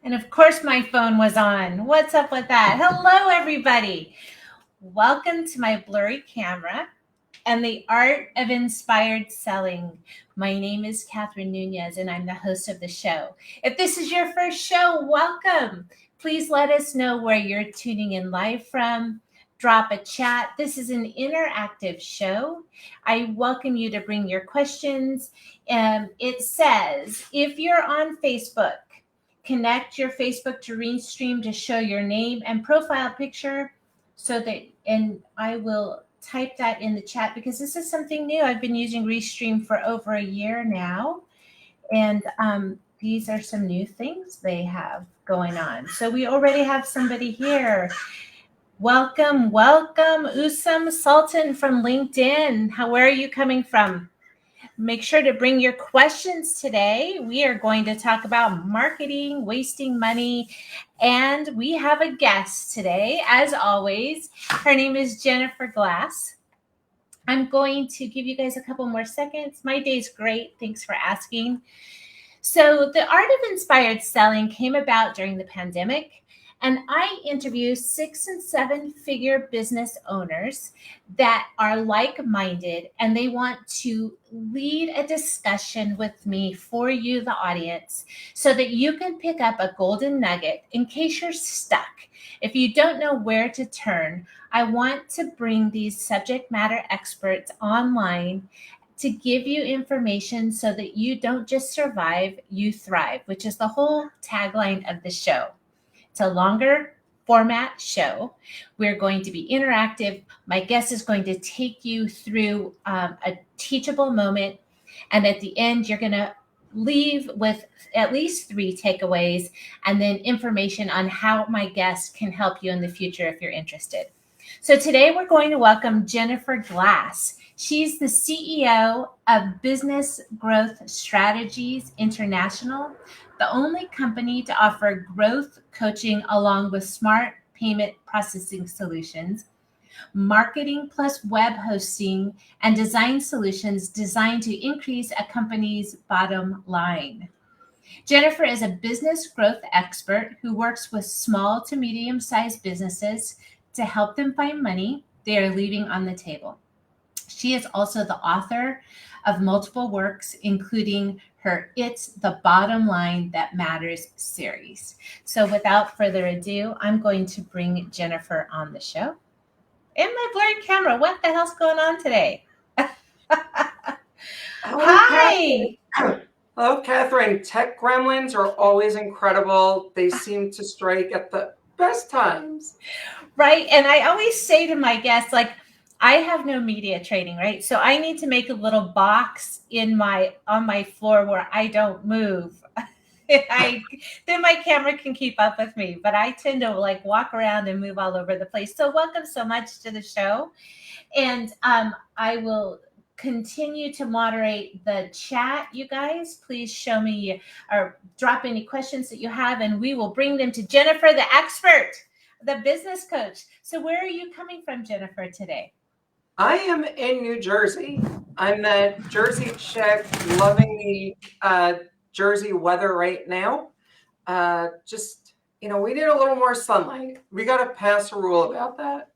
And of course, my phone was on. What's up with that? Hello, everybody. Welcome to my blurry camera and the art of inspired selling. My name is Catherine Nunez, and I'm the host of the show. If this is your first show, welcome. Please let us know where you're tuning in live from. Drop a chat. This is an interactive show. I welcome you to bring your questions. It says, if you're on Facebook, connect your Facebook to Restream to show your name and profile picture and I will type that in the chat because this is something new. I've been using Restream for over a year now. And these are some new things they have going on. So we already have somebody here. Welcome, Usam Sultan from LinkedIn. Where are you coming from? Make sure to bring your questions today. We are going to talk about marketing, wasting money, and we have a guest today, as always. Her name is Jennifer Glass. I'm going to give you guys a couple more seconds. My day's great. Thanks for asking. So the art of inspired selling came about during the pandemic. And I interview 6 and 7 figure business owners that are like-minded, and they want to lead a discussion with me for you, the audience, so that you can pick up a golden nugget in case you're stuck. If you don't know where to turn, I want to bring these subject matter experts online to give you information so that you don't just survive, you thrive, which is the whole tagline of the show. It's a longer format show. We're going to be interactive. My guest is going to take you through a teachable moment. And at the end, you're going to leave with at least 3 takeaways and then information on how my guest can help you in the future if you're interested. So today we're going to welcome Jennifer Glass. She's the CEO of Business Growth Strategies International, the only company to offer growth coaching along with smart payment processing solutions, marketing plus web hosting, and design solutions designed to increase a company's bottom line. Jennifer is a business growth expert who works with small to medium-sized businesses to help them find money they are leaving on the table. She is also the author of multiple works, including her It's the Bottom Line That Matters series. So without further ado, I'm going to bring Jennifer on the show. In my blurry camera, what the hell's going on today? Hi! Hello, Catherine. Tech gremlins are always incredible. They seem to strike at the best times. Right, and I always say to my guests, like, I have no media training, right? So I need to make a little box on my floor where I don't move. Then my camera can keep up with me, but I tend to like walk around and move all over the place. So welcome so much to the show. And I will continue to moderate the chat. You guys, please show me or drop any questions that you have, and we will bring them to Jennifer, the expert, the business coach. So where are you coming from, Jennifer, today? I am in New Jersey. I'm that Jersey chick loving the Jersey weather right now. We need a little more sunlight. We got to pass a rule about that.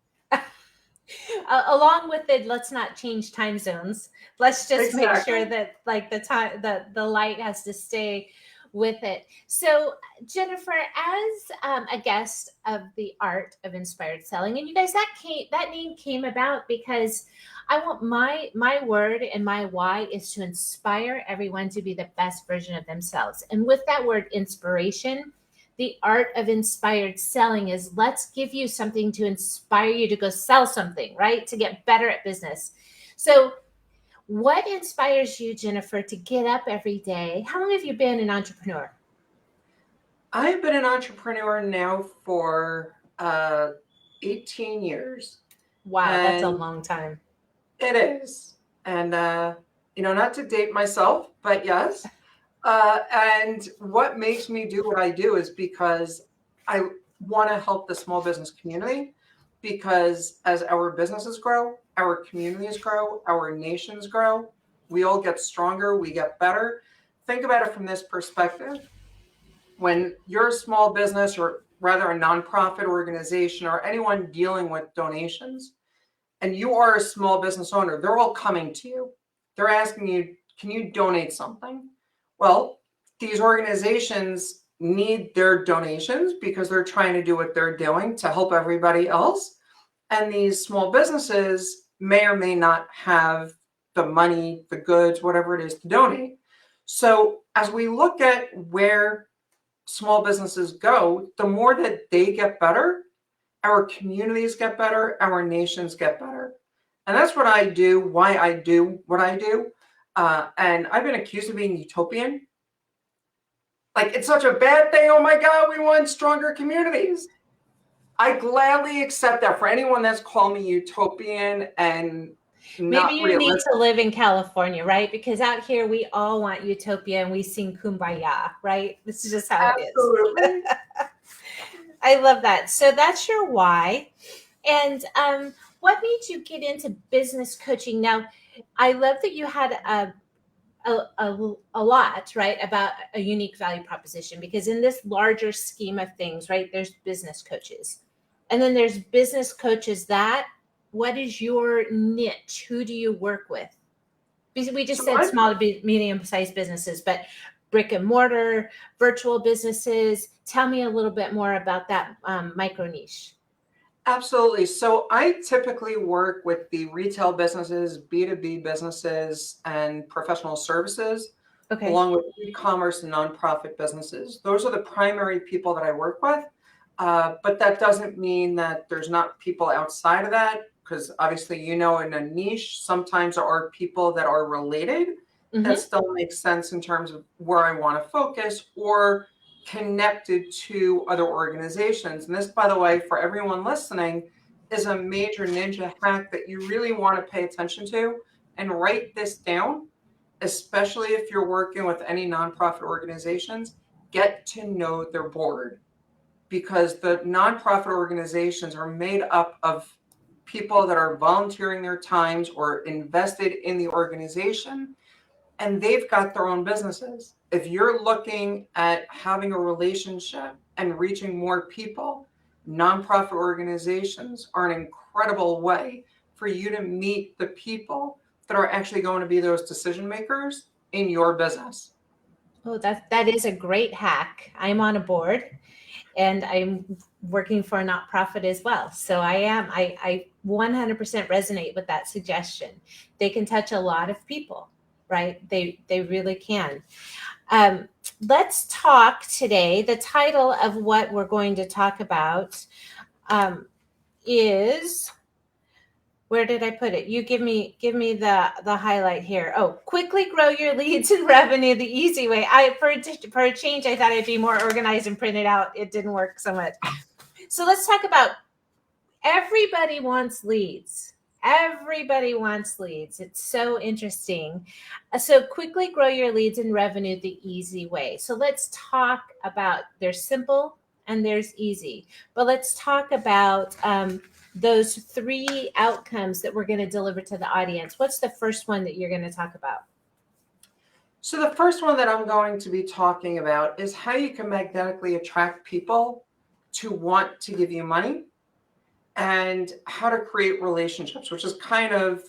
Along with it, let's not change time zones. Let's just make sure that like the light has to stay with it. So Jennifer, as a guest of the art of inspired selling, and you guys, that name came about because I want my word and my why is to inspire everyone to be the best version of themselves. And with that word inspiration, the art of inspired selling is let's give you something to inspire you to go sell something, right? To get better at business. So what inspires you, Jennifer, to get up every day? How long have you been an entrepreneur? I've been an entrepreneur now for 18 years. Wow, that's a long time. It is. And, not to date myself, but yes. And what makes me do what I do is because I want to help the small business community, because as our businesses grow, our communities grow, our nations grow, we all get stronger, we get better think about it from this perspective. When you're a small business, or rather a nonprofit organization, or anyone dealing with donations, and you are a small business owner, they're all coming to you. They're asking you, can you donate something? Well, these organizations need their donations because they're trying to do what they're doing to help everybody else. And these small businesses may or may not have the money, the goods, whatever it is to donate. So as we look at where small businesses go, the more that they get better, our communities get better, our nations get better. And that's what I do, why I do what I do. And I've been accused of being utopian. Like, it's such a bad thing. Oh my God, we want stronger communities. I gladly accept that for anyone that's called me utopian and Maybe not you need realistic. to live in California, right? Because out here we all want utopia and we sing kumbaya, right? This is just how it is. Absolutely. I love that. So that's your why. And what made you get into business coaching? Now, I love that you had a lot, right, about a unique value proposition, because in this larger scheme of things, right, there's business coaches. And then there's business coaches that, what is your niche? Who do you work with? Because we just said small to medium-sized businesses, but brick and mortar, virtual businesses. Tell me a little bit more about that micro niche. Absolutely. So I typically work with the retail businesses, B2B businesses, and professional services, Okay. along with e-commerce and nonprofit businesses. Those are the primary people that I work with. But that doesn't mean that there's not people outside of that, because obviously, in a niche, sometimes there are people that are related that still makes sense in terms of where I want to focus, or connected to other organizations. And this, by the way, for everyone listening, is a major ninja hack that you really want to pay attention to and write this down, especially if you're working with any nonprofit organizations. Get to know their board, because the nonprofit organizations are made up of people that are volunteering their times or invested in the organization, and they've got their own businesses. If you're looking at having a relationship and reaching more people, nonprofit organizations are an incredible way for you to meet the people that are actually going to be those decision makers in your business. Oh, that is a great hack. I'm on a board and I'm working for a nonprofit as well. So I 100% resonate with that suggestion. They can touch a lot of people, right? They really can. Let's talk today. The title of what we're going to talk about is, where did I put it? You give me the highlight here. Oh, quickly grow your leads and revenue the easy way. For a change, I thought I'd be more organized and printed out. It didn't work so much. So let's talk about, everybody wants leads. Everybody wants leads. It's so interesting. So quickly grow your leads and revenue the easy way. So let's talk about, there's simple and there's easy. But let's talk about those three outcomes that we're going to deliver to the audience. What's the first one that you're going to talk about? So the first one that I'm going to be talking about is how you can magnetically attract people to want to give you money, and how to create relationships, which is kind of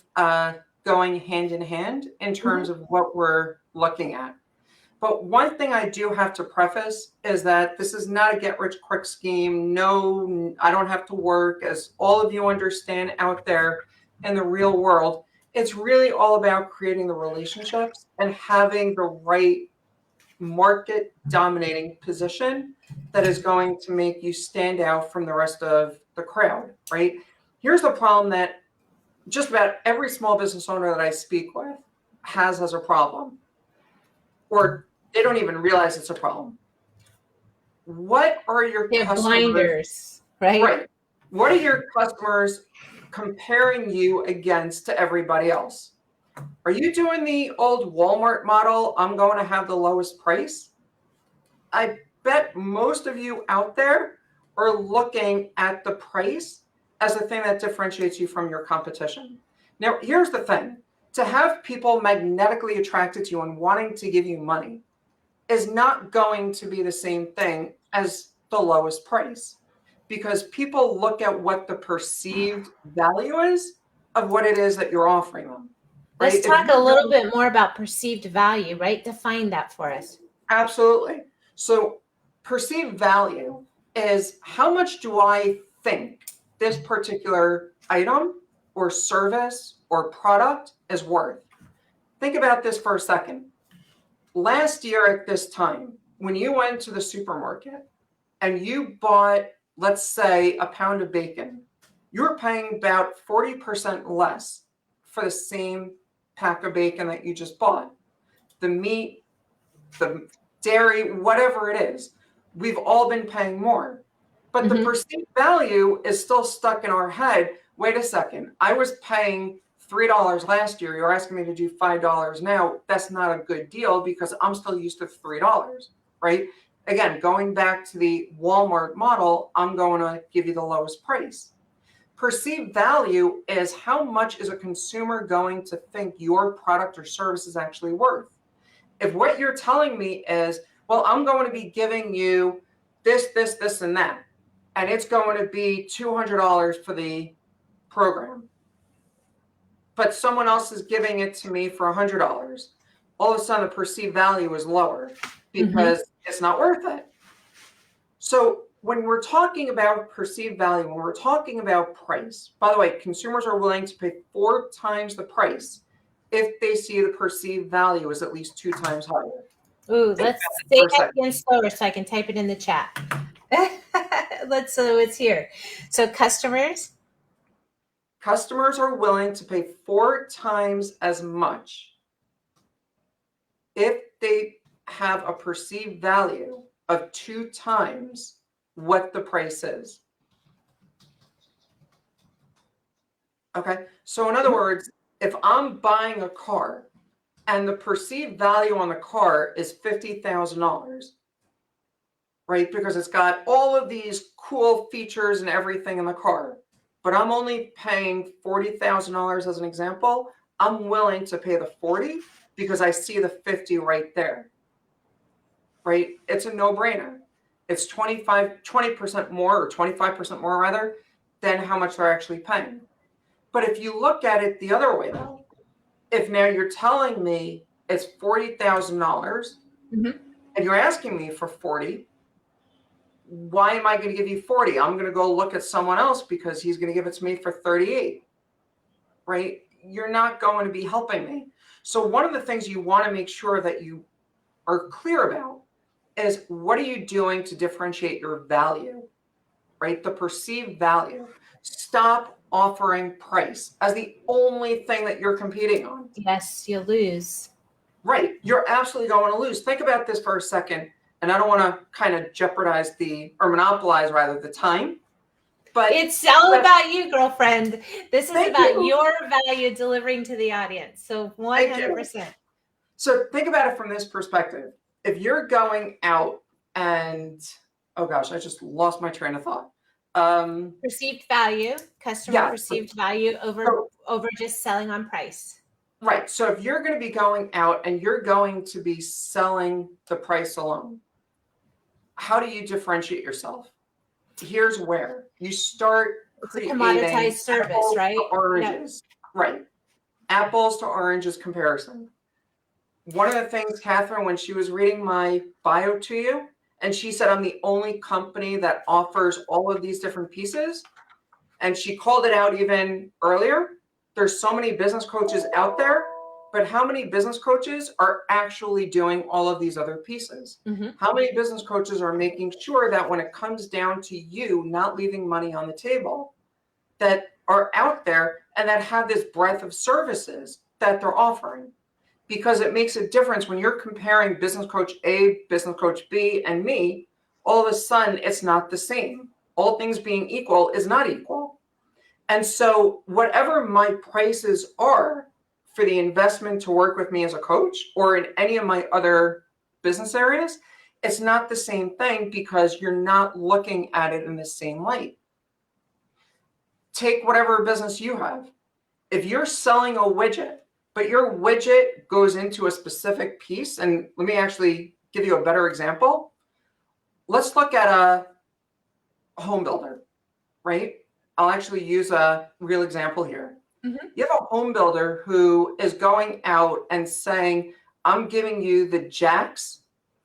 going hand in hand in terms of what we're looking at. But one thing I do have to preface is that this is not a get-rich-quick scheme. No, I don't have to work, as all of you understand out there in the real world. It's really all about creating the relationships and having the right market dominating position that is going to make you stand out from the rest of the crowd, right? Here's the problem that just about every small business owner that I speak with has as a problem, or they don't even realize it's a problem. What are your customers? Blinders, right? Right. What are your customers comparing you against to everybody else? Are you doing the old Walmart model? I'm going to have the lowest price. I bet most of you out there are looking at the price as the thing that differentiates you from your competition. Now, here's the thing. To have people magnetically attracted to you and wanting to give you money, is not going to be the same thing as the lowest price, because people look at what the perceived value is of what it is that you're offering them. Right? Let's talk a little bit more about perceived value, right? Define that for us. Absolutely. So perceived value is how much do I think this particular item or service or product is worth? Think about this for a second. Last year at this time, when you went to the supermarket and you bought, let's say, a pound of bacon, you were paying about 40% less for the same pack of bacon that you just bought. The meat, the dairy, whatever it is, we've all been paying more. But the perceived value is still stuck in our head. Wait a second, I was paying $3 last year. You're asking me to do $5 now. That's not a good deal because I'm still used to $3, right? Again, going back to the Walmart model, I'm going to give you the lowest price. Perceived value is how much is a consumer going to think your product or service is actually worth. If what you're telling me is, well, I'm going to be giving you this, and that, and it's going to be $200 for the program, but someone else is giving it to me for $100, all of a sudden the perceived value is lower because it's not worth it. So when we're talking about perceived value, when we're talking about price, by the way, consumers are willing to pay 4 times the price if they see the perceived value is at least 2 times higher. Ooh, let's say that again slower so I can type it in the chat. So it's here. So customers are willing to pay 4 times as much if they have a perceived value of 2 times what the price is. Okay, so in other words, if I'm buying a car and the perceived value on the car is $50,000, right? Because it's got all of these cool features and everything in the car, but I'm only paying $40,000 as an example, I'm willing to pay the 40 because I see the 50 right there, right? It's a no-brainer. It's 20% more or 25% more rather than how much they're actually paying. But if you look at it the other way though, if now you're telling me it's $40,000 and you're asking me for 40, why am I going to give you 40? I'm going to go look at someone else because he's going to give it to me for 38, right? You're not going to be helping me. So one of the things you want to make sure that you are clear about is what are you doing to differentiate your value, right? The perceived value. Stop offering price as the only thing that you're competing on. Yes, you'll lose. Right. You're absolutely going to lose. Think about this for a second. And I don't want to kind of jeopardize or monopolize rather the time. But it's all about you, girlfriend. This is about your value delivering to the audience. So 100%. So think about it from this perspective. If you're going out and, oh gosh, I just lost my train of thought. Perceived value, customer perceived value over just selling on price. Right. So if you're going to be going out and you're going to be selling the price alone, how do you differentiate yourself? Here's where you start creating commoditized service, right? Oranges, right? Apples to oranges comparison. One of the things, Catherine, when she was reading my bio to you, and she said, I'm the only company that offers all of these different pieces. And she called it out even earlier. There's so many business coaches out there, but how many business coaches are actually doing all of these other pieces? How many business coaches are making sure that when it comes down to you not leaving money on the table, that are out there and that have this breadth of services that they're offering? Because it makes a difference when you're comparing business coach A, business coach B, and me, all of a sudden it's not the same. All things being equal is not equal. And so whatever my prices are for the investment to work with me as a coach or in any of my other business areas, it's not the same thing because you're not looking at it in the same light. Take whatever business you have. If you're selling a widget, but your widget goes into a specific piece, and let me actually give you a better example, let's look at a home builder, right? I'll actually use a real example here. Mm-hmm. You have a home builder who is going out and saying, I'm giving you the jacks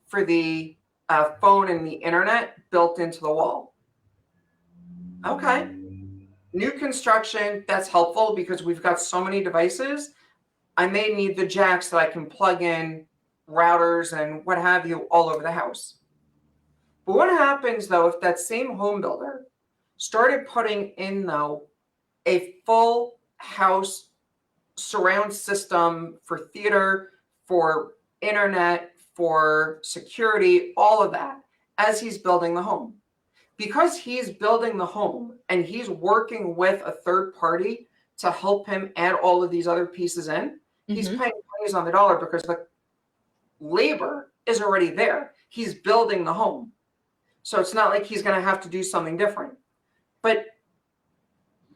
for the phone and the internet built into the wall. Okay. New construction, that's helpful because we've got so many devices. I may need the jacks that I can plug in routers and what have you all over the house. But what happens though if that same home builder started putting in though a full house surround system for theater, for internet, for security, all of that as he's building the home? Because he's building the home and he's working with a third party to help him add all of these other pieces in, he's paying pennies on the dollar because the labor is already there. He's building the home. So it's not like he's going to have to do something different. But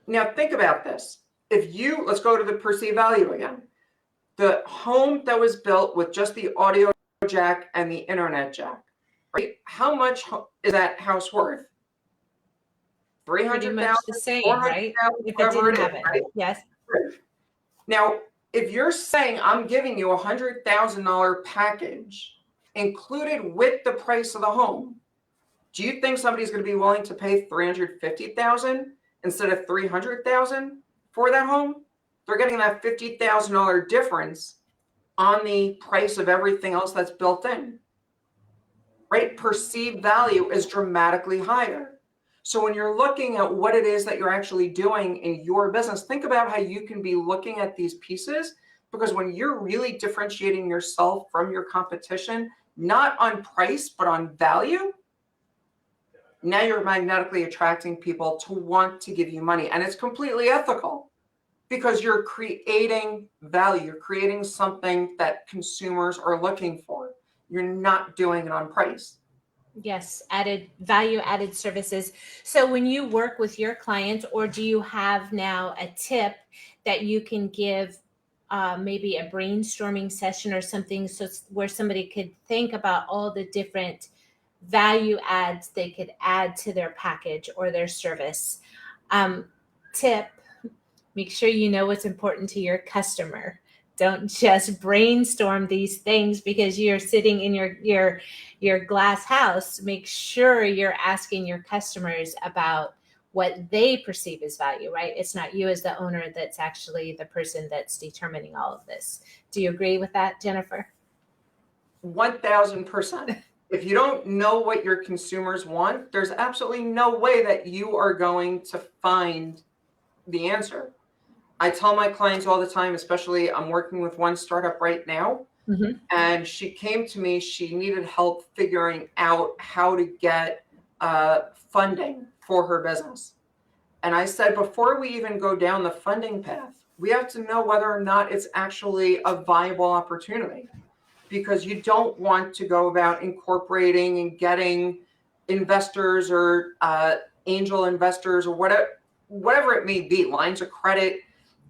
now think about this. If you, let's go to the perceived value again. The home that was built with just the audio jack and the internet jack, right? How much is that house worth? 300,000, much the same, 400,000, right? If it whatever didn't it have is, it. right? Yes. Now, if you're saying I'm giving you a $100,000 package included with the price of the home, do you think somebody's going to be willing to pay $350,000 instead of $300,000 for that home? They're getting that $50,000 difference on the price of everything else that's built in, right? Perceived value is dramatically higher. So when you're looking at what it is that you're actually doing in your business, think about how you can be looking at these pieces, because when you're really differentiating yourself from your competition, not on price, but on value, now you're magnetically attracting people to want to give you money. And it's completely ethical because you're creating value. You're creating something that consumers are looking for. You're not doing it on price. Yes, added value, added services. So when you work with your clients, or do you have now a tip that you can give, maybe a brainstorming session or something, so where somebody could think about all the different value adds they could add to their package or their service? Tip: make sure you know what's important to your customer. Don't just brainstorm these things because you're sitting in your glass house. Make sure you're asking your customers about what they perceive as value, right? It's not you as the owner that's actually the person that's determining all of this. Do you agree with that, Jennifer? 1,000%. If you don't know what your consumers want, there's absolutely no way that you are going to find the answer. I tell my clients all the time, especially I'm working with one startup right now, and she came to me, she needed help figuring out how to get funding for her business. And I said, before we even go down the funding path, we have to know whether or not it's actually a viable opportunity, because you don't want to go about incorporating and getting investors or angel investors or whatever it may be, lines of credit.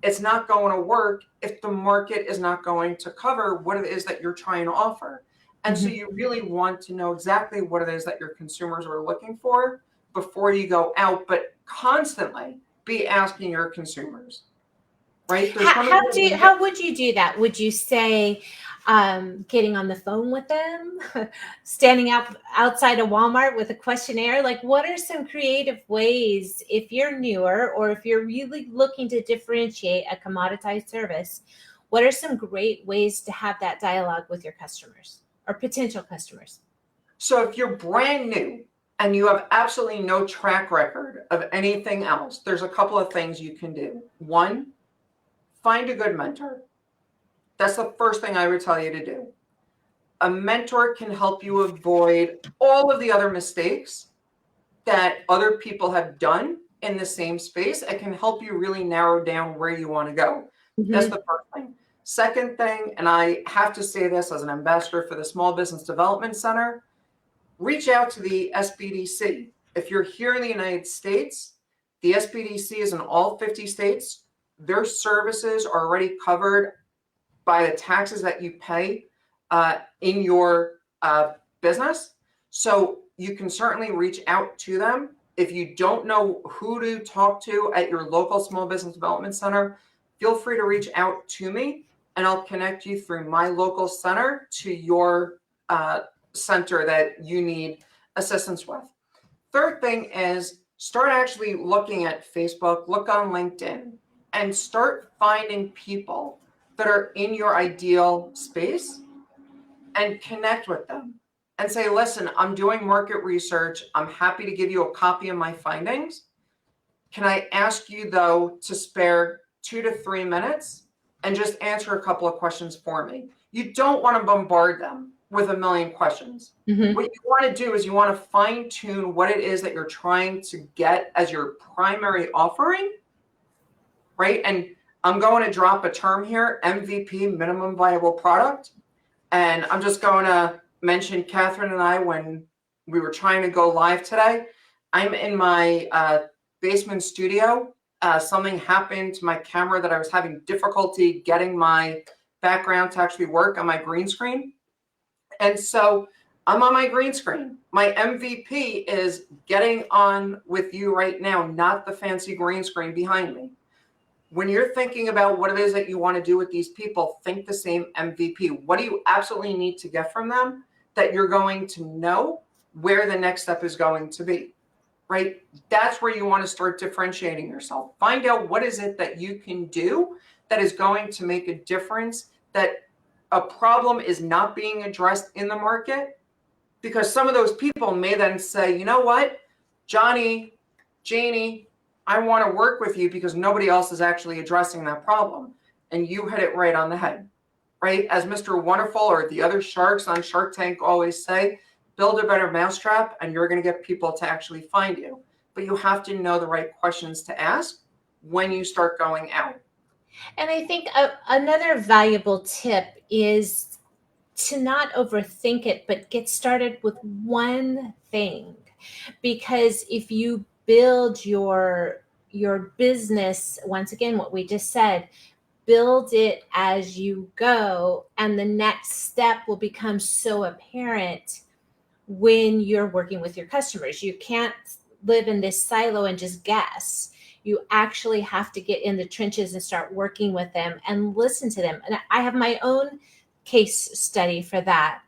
It's not going to work if the market is not going to cover what it is that you're trying to offer. And so you really want to know exactly what it is that your consumers are looking for before you go out, but constantly be asking your consumers, right? How would you do that? Would you say, getting on the phone with them, standing outside of Walmart with a questionnaire? Like, what are some creative ways, if you're newer or if you're really looking to differentiate a commoditized service, what are some great ways to have that dialogue with your customers or potential customers? So if you're brand new and you have absolutely no track record of anything else, there's a couple of things you can do. One, find a good mentor. That's the first thing I would tell you to do. A mentor can help you avoid all of the other mistakes that other people have done in the same space. It can help you really narrow down where you want to go. That's the first thing. Second thing, and I have to say this as an ambassador for the Small Business Development Center, reach out to the Sbdc. If you're here in the United States, the Sbdc is in all 50 states. Their services are already covered by the taxes that you pay in your business. So you can certainly reach out to them. If you don't know who to talk to at your local small business development center, feel free to reach out to me and I'll connect you through my local center to your center that you need assistance with. Third thing is start actually looking at Facebook, look on LinkedIn, and start finding people that are in your ideal space and connect with them and say, listen, I'm doing market research. I'm happy to give you a copy of my findings. Can I ask you, though, to spare 2 to 3 minutes and just answer a couple of questions for me? You don't want to bombard them with a million questions. Mm-hmm. What you want to do is you want to fine tune what it is that you're trying to get as your primary offering, right? And I'm going to drop a term here, MVP, minimum viable product. And I'm just going to mention Catherine and I, when we were trying to go live today, I'm in my basement studio. Something happened to my camera that I was having difficulty getting my background to actually work on my green screen. And so I'm on my green screen. My MVP is getting on with you right now, not the fancy green screen behind me. When you're thinking about what it is that you want to do with these people, think the same MVP. What do you absolutely need to get from them that you're going to know where the next step is going to be, right? That's where you want to start differentiating yourself. Find out what is it that you can do that is going to make a difference, that a problem is not being addressed in the market, because some of those people may then say, you know what, Johnny, Janie, I want to work with you because nobody else is actually addressing that problem. And you hit it right on the head, right? As Mr. Wonderful or the other sharks on Shark Tank always say, build a better mousetrap and you're going to get people to actually find you. But you have to know the right questions to ask when you start going out. And I think another valuable tip is to not overthink it, but get started with one thing. Because if you build your business, once again, what we just said, build it as you go, and the next step will become so apparent when you're working with your customers. You can't live in this silo and just guess. You actually have to get in the trenches and start working with them and listen to them. And I have my own case study for that.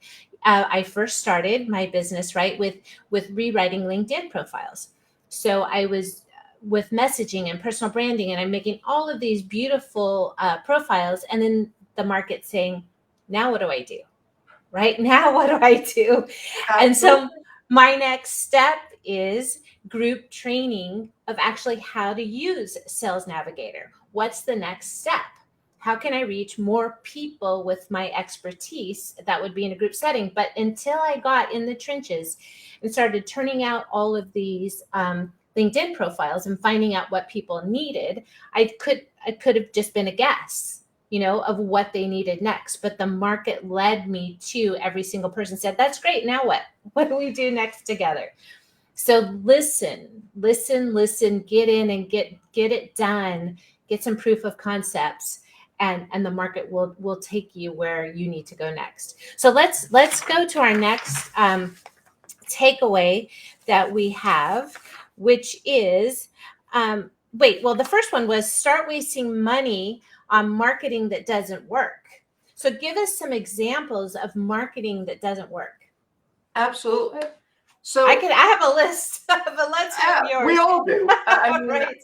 I first started my business, right, with rewriting LinkedIn profiles. So I was with messaging and personal branding, and I'm making all of these beautiful profiles, and then the market saying, now what do I do? Right now, what do I do? And so my next step is group training of actually how to use Sales Navigator. What's the next step? How can I reach more people with my expertise? That would be in a group setting. But until I got in the trenches and started turning out all of these LinkedIn profiles and finding out what people needed, I could have just been a guess, of what they needed next. But the market led me to every single person said, that's great. Now what? What do we do next together? So listen, get in and get it done, get some proof of concepts, and the market will take you where you need to go next. So let's go to our next takeaway that we have, which is, the first one was start wasting money on marketing that doesn't work. So give us some examples of marketing that doesn't work. Absolutely. So I have a list, but let's have yours. We all do. I mean, right.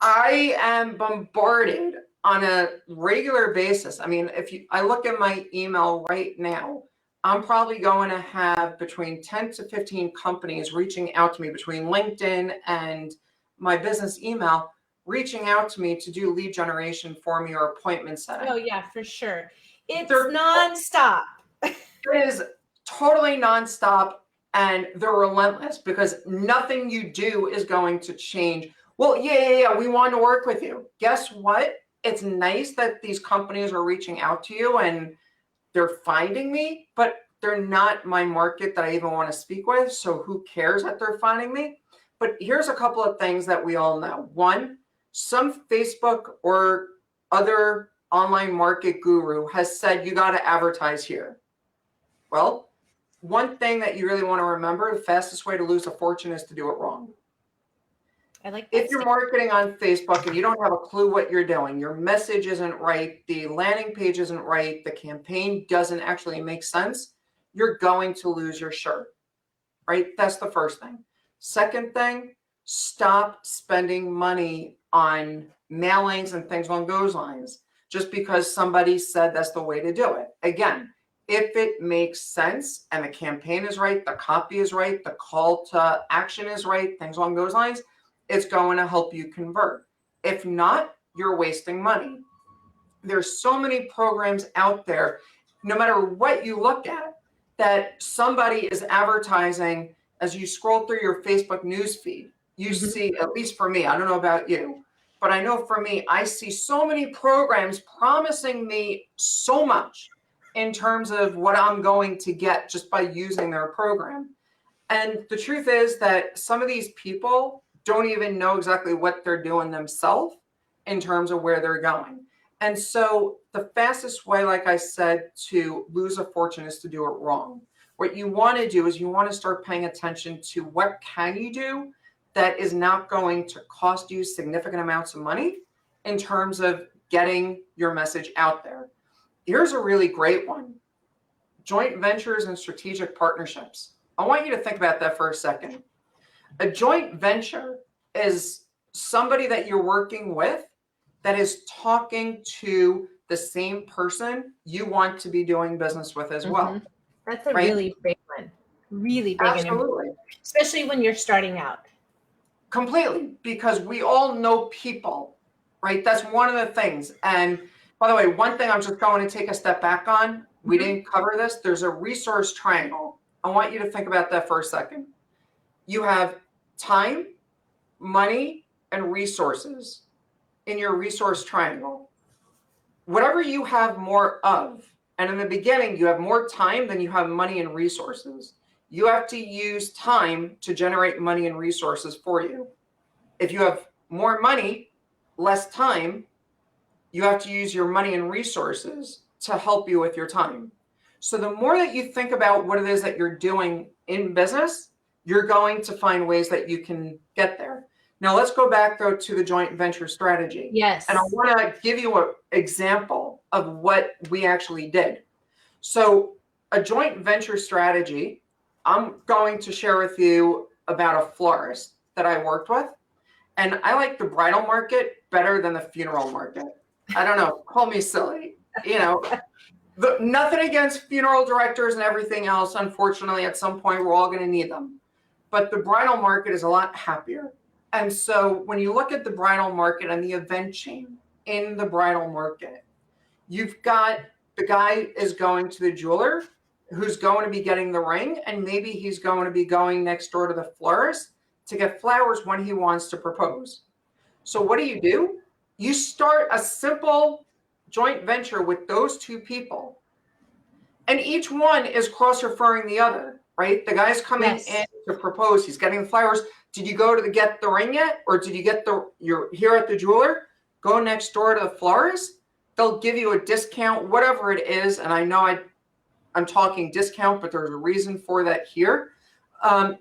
I am bombarded on a regular basis. I mean, I look at my email right now, I'm probably going to have between 10 to 15 companies reaching out to me between LinkedIn and my business email, reaching out to me to do lead generation for me or appointment setting. Oh yeah, for sure. It's nonstop. It is totally nonstop, and they're relentless because nothing you do is going to change. Well, yeah, we want to work with you. Guess what? It's nice that these companies are reaching out to you and they're finding me, but they're not my market that I even want to speak with. So who cares that they're finding me? But here's a couple of things that we all know. One, some Facebook or other online market guru has said, you got to advertise here. Well, one thing that you really want to remember, the fastest way to lose a fortune is to do it wrong. I like that. If you're marketing on Facebook and you don't have a clue what you're doing, your message isn't right, the landing page isn't right, the campaign doesn't actually make sense, you're going to lose your shirt, right? That's the first thing. Second thing, stop spending money on mailings and things along those lines just because somebody said that's the way to do it. Again, if it makes sense and the campaign is right, the copy is right, the call to action is right, things along those lines, it's going to help you convert. If not, you're wasting money. There's so many programs out there, no matter what you look at, that somebody is advertising. As you scroll through your Facebook news feed, you see, at least for me, I don't know about you, but I know for me, I see so many programs promising me so much in terms of what I'm going to get just by using their program. And the truth is that some of these people don't even know exactly what they're doing themselves in terms of where they're going. And so the fastest way, like I said, to lose a fortune is to do it wrong. What you want to do is you want to start paying attention to what can you do that is not going to cost you significant amounts of money in terms of getting your message out there. Here's a really great one: joint ventures and strategic partnerships. I want you to think about that for a second. A joint venture is somebody that you're working with that is talking to the same person you want to be doing business with as well. That's a really big one. Really big. Absolutely. And especially when you're starting out. Completely, because we all know people, right? That's one of the things. And by the way, one thing I'm just going to take a step back on, we didn't cover this. There's a resource triangle. I want you to think about that for a second. You have time, money, and resources in your resource triangle. Whatever you have more of, and in the beginning, you have more time than you have money and resources. You have to use time to generate money and resources for you. If you have more money, less time, you have to use your money and resources to help you with your time. So the more that you think about what it is that you're doing in business, you're going to find ways that you can get there. Now let's go back though to the joint venture strategy. Yes. And I want to give you an example of what we actually did. So a joint venture strategy, I'm going to share with you about a florist that I worked with. And I like the bridal market better than the funeral market. I don't know, call me silly, nothing against funeral directors and everything else. Unfortunately, at some point, we're all going to need them. But the bridal market is a lot happier. And so when you look at the bridal market and the event chain in the bridal market, you've got the guy is going to the jeweler who's going to be getting the ring, and maybe he's going to be going next door to the florist to get flowers when he wants to propose. So what do? You start a simple joint venture with those two people, and each one is cross-referring the other, right? The guy's coming in to propose. He's getting the flowers. Did you go to get the ring yet? Or did you get you're here at the jeweler? Go next door to the florist. They'll give you a discount, whatever it is. And I know I'm talking discount, but there's a reason for that here. They'll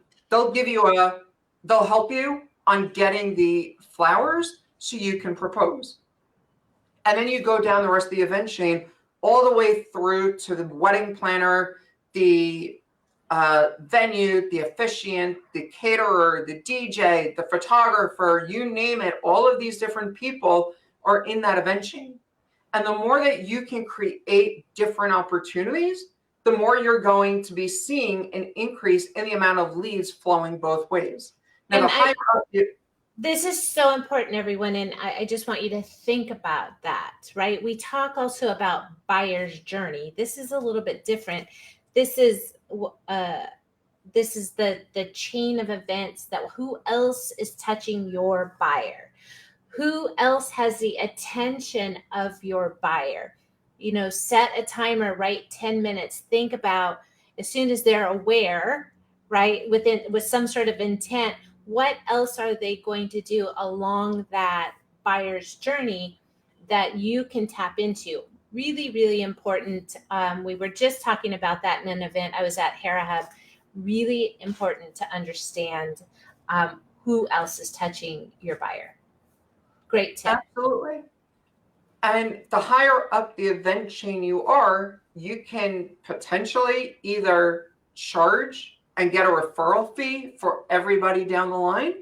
help you on getting the flowers so you can propose. And then you go down the rest of the event chain all the way through to the wedding planner, the venue, the officiant, the caterer, the DJ, the photographer, you name it. All of these different people are in that event chain. And the more that you can create different opportunities, the more you're going to be seeing an increase in the amount of leads flowing both ways. Now, this is so important, everyone. And I just want you to think about that, right? We talk also about buyer's journey. This is a little bit different. This is the chain of events that who else is touching your buyer? Who else has the attention of your buyer? Set a timer, right? 10 minutes. Think about as soon as they're aware, right? With some sort of intent, what else are they going to do along that buyer's journey that you can tap into? Really, really important. We were just talking about that in an event I was at HeraHub. Really important to understand who else is touching your buyer. Great tip. Absolutely. And the higher up the event chain you are, you can potentially either charge and get a referral fee for everybody down the line,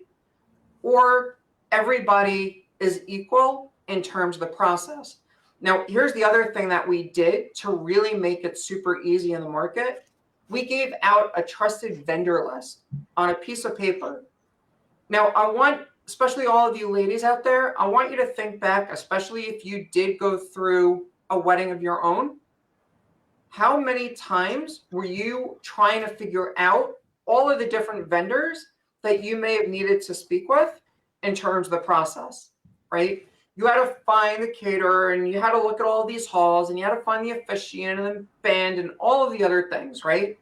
or everybody is equal in terms of the process. Now, here's the other thing that we did to really make it super easy in the market. We gave out a trusted vendor list on a piece of paper. Now, I want, especially all of you ladies out there, I want you to think back, especially if you did go through a wedding of your own. How many times were you trying to figure out all of the different vendors that you may have needed to speak with in terms of the process, right? You had to find the caterer, and you had to look at all these halls, and you had to find the officiant and the band and all of the other things, right?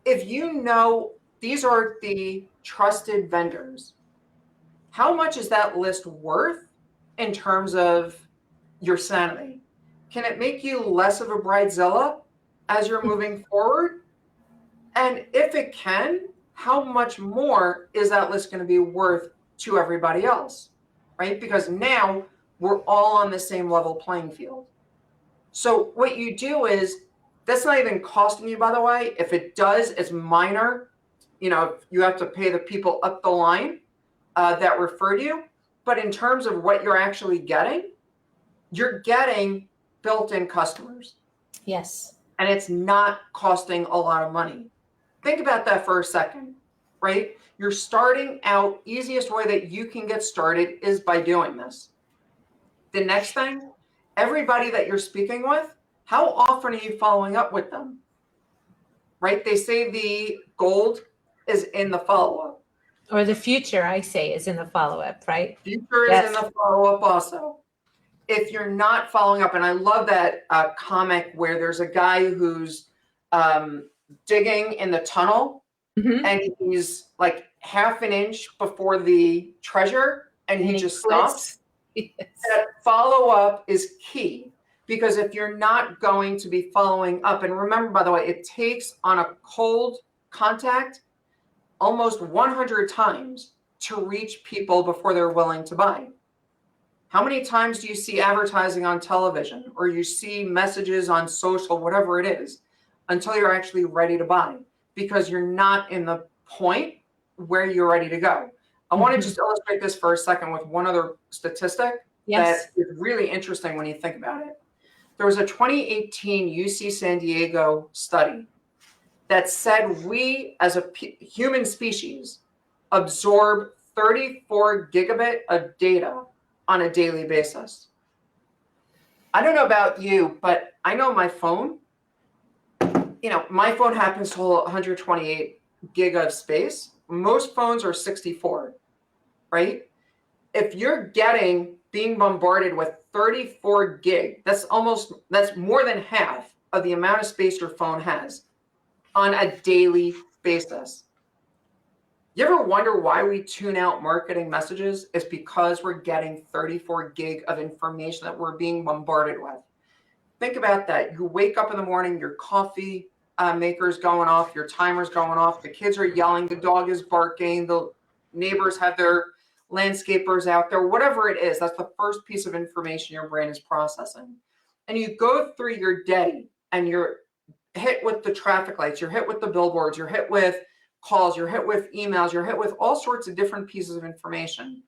If you know these are the trusted vendors, how much is that list worth in terms of your sanity? Can it make you less of a bridezilla as you're moving forward? And if it can, how much more is that list going to be worth to everybody else, right? Because now we're all on the same level playing field. So what you do is, that's not even costing you, by the way. If it does, it's minor. You have to pay the people up the line that referred you. But in terms of what you're actually getting, you're getting built-in customers. Yes. And it's not costing a lot of money. Think about that for a second, right? You're starting out, easiest way that you can get started is by doing this. The next thing, everybody that you're speaking with, how often are you following up with them? Right? They say the gold is in the follow-up. Or the future, I say, is in the follow-up, right? Future is in the follow-up also. If you're not following up, and I love that comic where there's a guy who's digging in the tunnel, and he's like half an inch before the treasure, and he just stops. Yes. That follow-up is key, because if you're not going to be following up, and remember, by the way, it takes on a cold contact almost 100 times to reach people before they're willing to buy. How many times do you see advertising on television, or you see messages on social, whatever it is, until you're actually ready to buy? Because you're not in the point where you're ready to go. I want to just illustrate this for a second with one other statistic that is really interesting when you think about it. There was a 2018 UC San Diego study that said we as a human species absorb 34 gigabit of data on a daily basis. I don't know about you, but I know my phone, my phone happens to hold 128 gig of space. Most phones are 64, right? If you're being bombarded with 34 gig, that's more than half of the amount of space your phone has on a daily basis. You ever wonder why we tune out marketing messages? It's because we're getting 34 gig of information that we're being bombarded with. Think about that. You wake up in the morning, your coffee maker's going off, your timer's going off, the kids are yelling, the dog is barking, the neighbors have their landscapers out there, whatever it is, that's the first piece of information your brain is processing. And you go through your day and you're hit with the traffic lights, you're hit with the billboards, you're hit with calls, you're hit with emails, you're hit with all sorts of different pieces of information.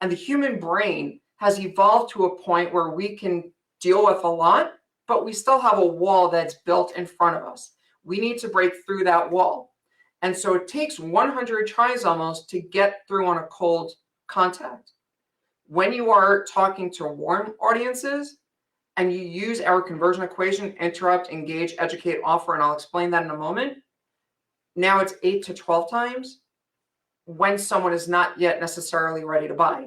And the human brain has evolved to a point where we can deal with a lot, but we still have a wall that's built in front of us. We need to break through that wall. And so it takes 100 tries almost to get through on a cold contact. When you are talking to warm audiences and you use our conversion equation, interrupt, engage, educate, offer, and I'll explain that in a moment, now it's 8 to 12 times when someone is not yet necessarily ready to buy.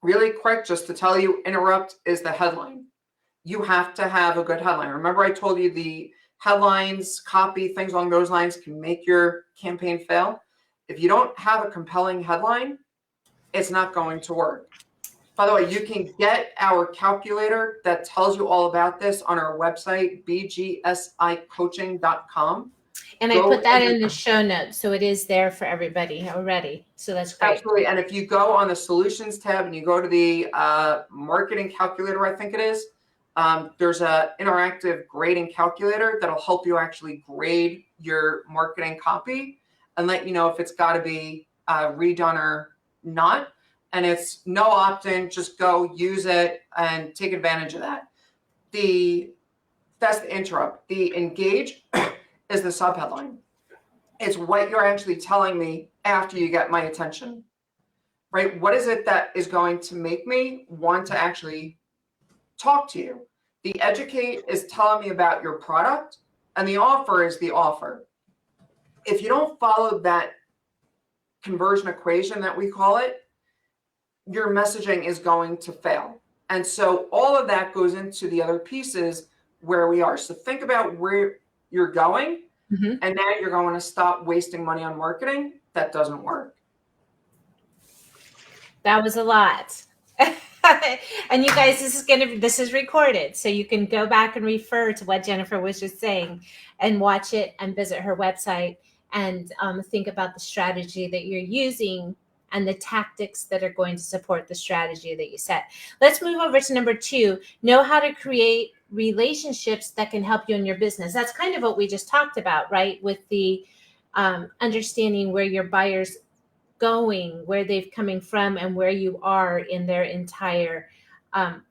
Really quick, just to tell you, interrupt is the headline. You have to have a good headline. Remember I told you the headlines, copy, things along those lines can make your campaign fail. If you don't have a compelling headline, it's not going to work. By the way, you can get our calculator that tells you all about this on our website, bgsicoaching.com. And I put that in the show notes, so it is there for everybody already. So that's great. Absolutely. And if you go on the solutions tab and you go to the marketing calculator, I think it is, there's an interactive grading calculator that'll help you actually grade your marketing copy and let you know if it's got to be redone or not. And it's no opt-in, just go use it and take advantage of that. That's the interrupt. The engage is the subheadline. It's what you're actually telling me after you get my attention, right? What is it that is going to make me want to actually talk to you? The educate is telling me about your product, and the offer is the offer. If you don't follow that conversion equation that we call it, your messaging is going to fail. And so all of that goes into the other pieces where we are. So think about where you're going, and now you're going to stop wasting money on marketing. That doesn't work. That was a lot. And you guys, this is recorded, so you can go back and refer to what Jennifer was just saying and watch it and visit her website and think about the strategy that you're using and the tactics that are going to support the strategy that you set. Let's move over to number 2. Know how to create relationships that can help you in your business. That's kind of what we just talked about, right? With the understanding where your buyers going, where they've coming from, and where you are in their entire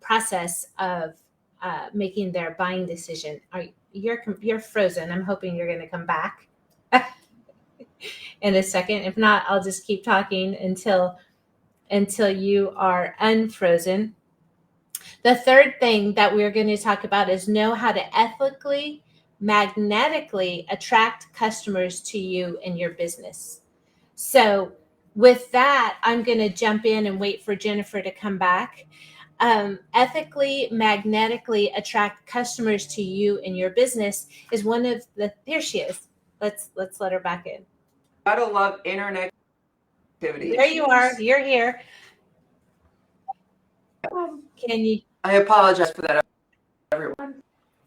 process of making their buying decision. You're frozen. I'm hoping you're going to come back in a second. If not, I'll just keep talking until you are unfrozen. The third thing that we're going to talk about is know how to ethically, magnetically attract customers to you and your business. So with that, I'm going to jump in and wait for Jennifer to come back. Ethically, magnetically attract customers to you and your business is one of the. There she is. Let's let her back in. Gotta love internet activity. There you are. You're here. Can you? I apologize for that, everyone.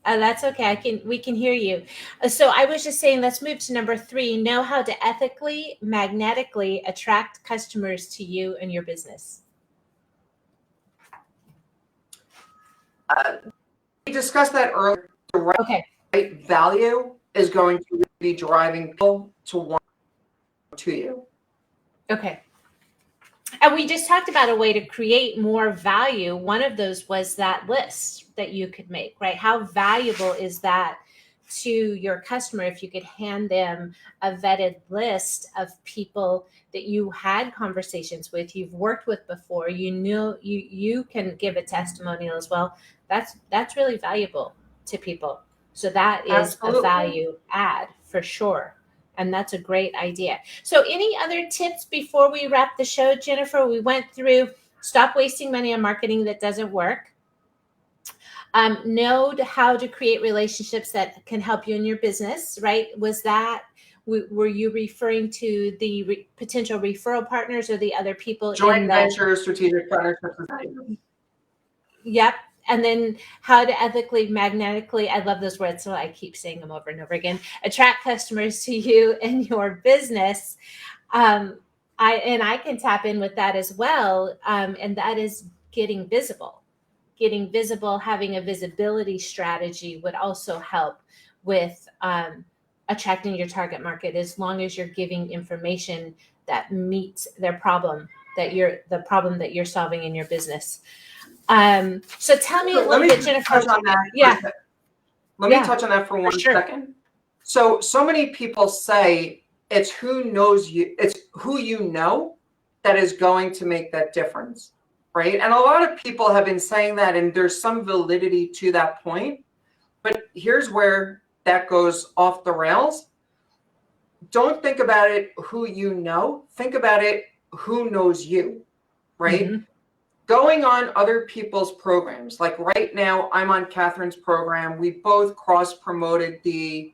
That's okay. We can hear you. So I was just saying, let's move to number 3. Know how to ethically, magnetically attract customers to you and your business. We discussed that earlier. The right value is going to be driving people to want to you. Okay. And we just talked about a way to create more value. One of those was that list that you could make, right? How valuable is that to your customer if you could hand them a vetted list of people that you had conversations with, you've worked with before, you know, you can give a testimonial as well. That's really valuable to people. So that is a value add for sure. And that's a great idea. So any other tips before we wrap the show, Jennifer? We went through stop wasting money on marketing that doesn't work. Know how to create relationships that can help you in your business, right? Were you referring to the potential referral partners or the other people? Joint ventures, strategic partnerships. Yep. And then how to ethically, magnetically, I love those words, so I keep saying them over and over again, attract customers to you and your business. I can tap in with that as well. And that is getting visible. Getting visible, having a visibility strategy would also help with attracting your target market, as long as you're giving information that meets their problem, the problem that you're solving in your business. So tell me a little bit, Jennifer. Touch on that. Yeah. Let me touch on that for 1 second. So many people say it's who knows you, it's who you know that is going to make that difference, right? And a lot of people have been saying that, and there's some validity to that point. But here's where that goes off the rails. Don't think about it who you know. Think about it who knows you, right? Mm-hmm. Going on other people's programs, like right now, I'm on Catherine's program. We both cross-promoted the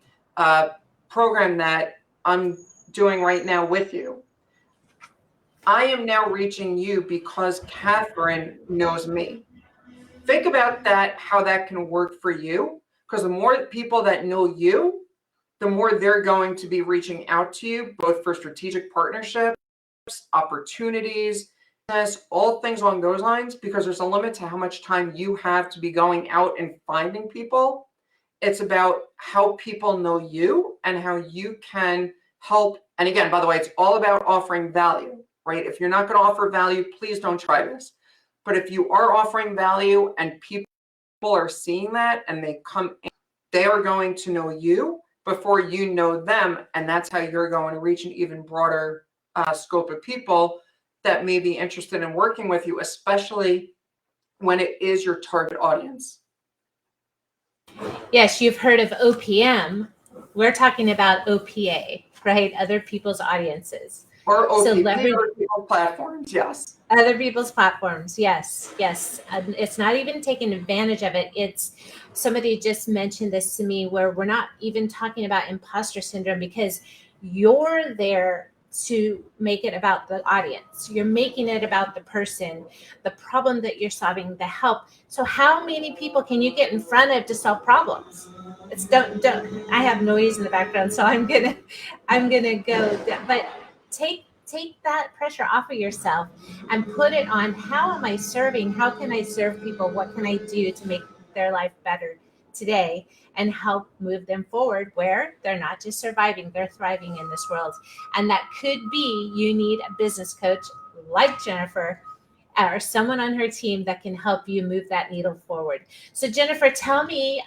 program that I'm doing right now with you. I am now reaching you because Catherine knows me. Think about that, how that can work for you, because the more people that know you, the more they're going to be reaching out to you, both for strategic partnerships, opportunities, all things along those lines, because there's a limit to how much time you have to be going out and finding people. It's about how people know you and how you can help. And again, by the way, it's all about offering value, right? If you're not going to offer value, please don't try this. But if you are offering value and people are seeing that and they come in, they are going to know you before you know them. And that's how you're going to reach an even broader scope of people that may be interested in working with you, especially when it is your target audience. Yes, you've heard of OPM. We're talking about OPA, right? Other people's audiences. Or OPP, So leverage or people's platforms, yes. other people's platforms. Yes, yes. It's not even taking advantage of it. It's somebody just mentioned this to me where we're not even talking about imposter syndrome because you're there to make it about the audience. You're making it about the person, the problem that you're solving, the help. So how many people can you get in front of to solve problems? It's don't I have noise in the background, so I'm gonna go. But take that pressure off of yourself and put it on how am I serving? How can I serve people? What can I do to make their life better today and help move them forward where they're not just surviving, they're thriving in this world. And that could be you need a business coach like Jennifer or someone on her team that can help you move that needle forward. So Jennifer, tell me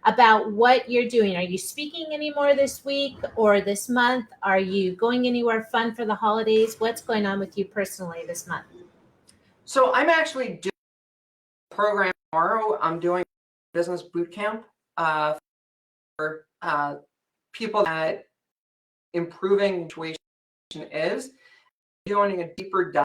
about what you're doing. Are you speaking anymore this week or this month? Are you going anywhere fun for the holidays? What's going on with you personally this month? So I'm actually doing a program tomorrow. I'm doing a business boot camp for people that improving situation is doing a deeper dive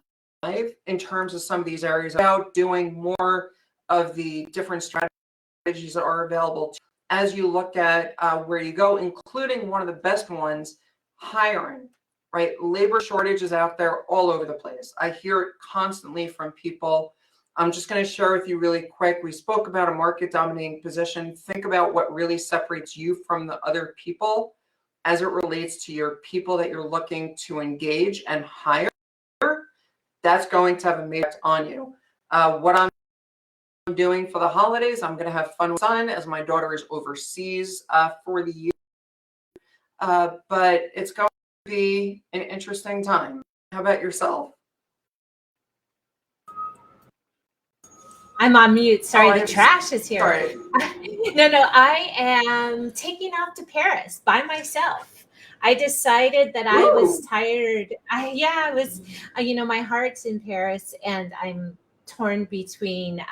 in terms of some of these areas about doing more of the different strategies that are available as you look at where you go, including one of the best ones, hiring, right? Labor shortages out there all over the place. I hear it constantly from people. I'm just going to share with you really quick. We spoke about a market dominating position. Think about what really separates you from the other people as it relates to your people that you're looking to engage and hire. That's going to have a major effect on you. What I'm doing for the holidays, I'm going to have fun with my son as my daughter is overseas for the year. But it's going to be an interesting time. How about yourself? I'm on mute. Sorry, the I'm trash is here. sorry. No, I am taking off to Paris by myself. I decided that I was Ooh. tired. I was, my heart's in Paris and I'm torn between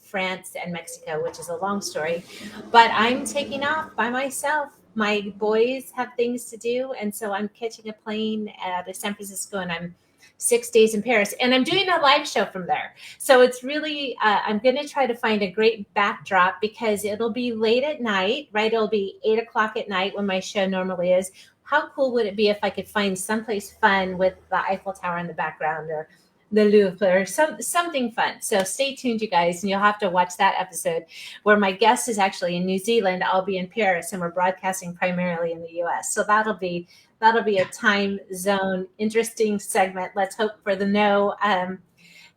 France and Mexico, which is a long story. But I'm taking off by myself. My boys have things to do. And so I'm catching a plane out of San Francisco and I'm 6 days in Paris. And I'm doing a live show from there. So it's really, I'm going to try to find a great backdrop because it'll be late at night, right? It'll be 8 o'clock at night when my show normally is. How cool would it be if I could find someplace fun with the Eiffel Tower in the background or the Louvre or something fun? So stay tuned, you guys, and you'll have to watch that episode where my guest is actually in New Zealand. I'll be in Paris and we're broadcasting primarily in the US. So that'll be a time zone interesting segment. Let's hope for the no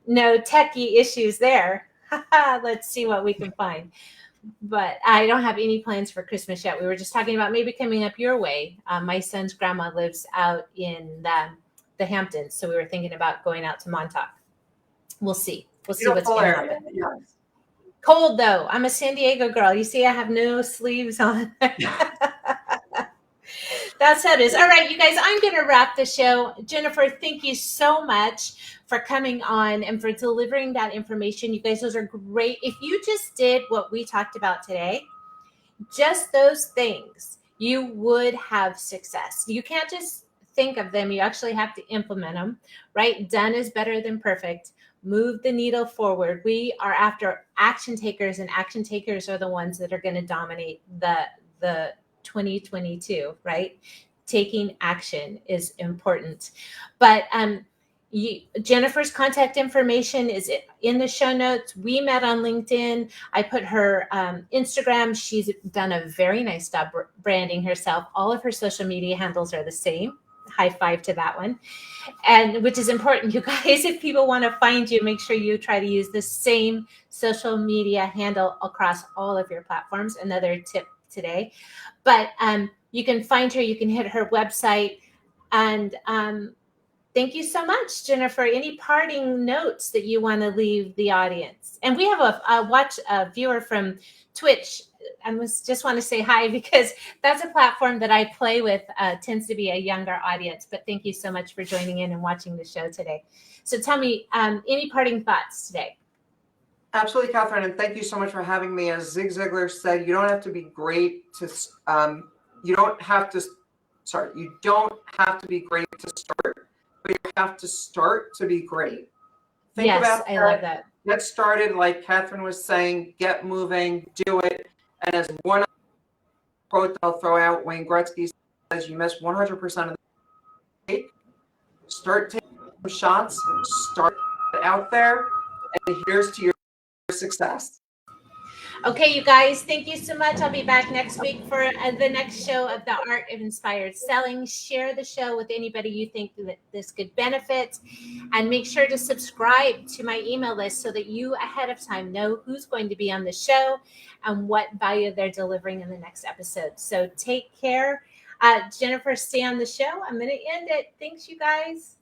techie issues there. Let's see what we can find. But I don't have any plans for Christmas yet. We were just talking about maybe coming up your way. My son's grandma lives out in the Hamptons, so we were thinking about going out to Montauk. We'll see. We'll see what's going to happen. Yes. Cold though. I'm a San Diego girl. You see, I have no sleeves on. That's how it is. All right, you guys, I'm going to wrap the show. Jennifer, thank you so much for coming on and for delivering that information. You guys, those are great. If you just did what we talked about today, just those things, you would have success. You can't just think of them. You actually have to implement them, right? Done is better than perfect. Move the needle forward. We are after action takers, and action takers are the ones that are going to dominate the 2022, right? Taking action is important. But Jennifer's contact information is in the show notes. We met on LinkedIn. I put her Instagram. She's done a very nice job branding herself. All of her social media handles are the same. High five to that one. And which is important, you guys. If people want to find you, make sure you try to use the same social media handle across all of your platforms. Another tip today. But you can find her. You can hit her website. And thank you so much, Jennifer. Any parting notes that you want to leave the audience? And we have a viewer from Twitch. I just want to say hi because that's a platform that I play with, tends to be a younger audience. But thank you so much for joining in and watching the show today. So tell me, any parting thoughts today? Absolutely, Catherine, and thank you so much for having me. As Zig Ziglar said, you don't have to be great to, you don't have to be great to start, but you have to start to be great. Think about I love that. Get started, like Catherine was saying, get moving, do it. And as one quote that I'll throw out, Wayne Gretzky says, you miss 100% of the take. Start taking shots, start out there, and here's to your success. Okay, you guys, thank you so much. I'll be back next week for the next show of The Art of Inspired Selling. Share the show with anybody you think that this could benefit. And make sure to subscribe to my email list so that you ahead of time know who's going to be on the show and what value they're delivering in the next episode. So take care. Jennifer, stay on the show. I'm going to end it. Thanks, you guys.